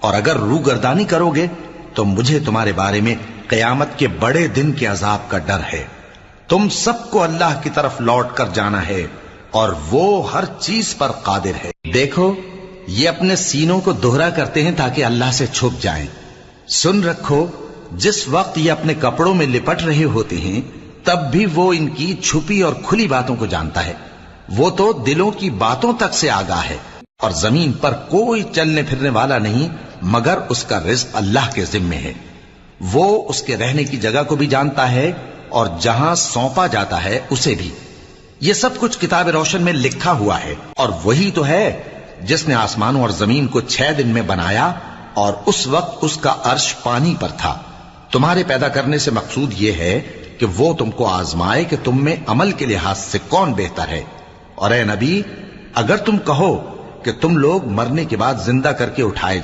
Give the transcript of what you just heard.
اور اگر روگردانی کرو گے تو مجھے تمہارے بارے میں قیامت کے بڑے دن کے عذاب کا ڈر ہے۔ تم سب کو اللہ کی طرف لوٹ کر جانا ہے اور وہ ہر چیز پر قادر ہے۔ دیکھو یہ اپنے سینوں کو دوہرا کرتے ہیں تاکہ اللہ سے چھپ جائیں۔ سن رکھو جس وقت یہ اپنے کپڑوں میں لپٹ رہے ہوتے ہیں تب بھی وہ ان کی چھپی اور کھلی باتوں کو جانتا ہے۔ وہ تو دلوں کی باتوں تک سے آگاہ ہے، اور زمین پر کوئی چلنے پھرنے والا نہیں مگر اس کا رزق اللہ کے ذمے ہے۔ وہ اس کے رہنے کی جگہ کو بھی جانتا ہے اور جہاں سونپا جاتا ہے اسے بھی۔ یہ سب کچھ کتاب روشن میں لکھا ہوا ہے، اور وہی تو ہے جس نے آسمانوں اور زمین کو 6 دن میں بنایا، اور اس وقت اس کا عرش پانی پر تھا۔ تمہارے پیدا کرنے سے مقصود یہ ہے کہ وہ تم کو آزمائے کہ تم میں عمل کے لحاظ سے کون بہتر ہے۔ اور اے نبی، اگر تم کہو کہ تم لوگ مرنے کے بعد زندہ کر کے اٹھائے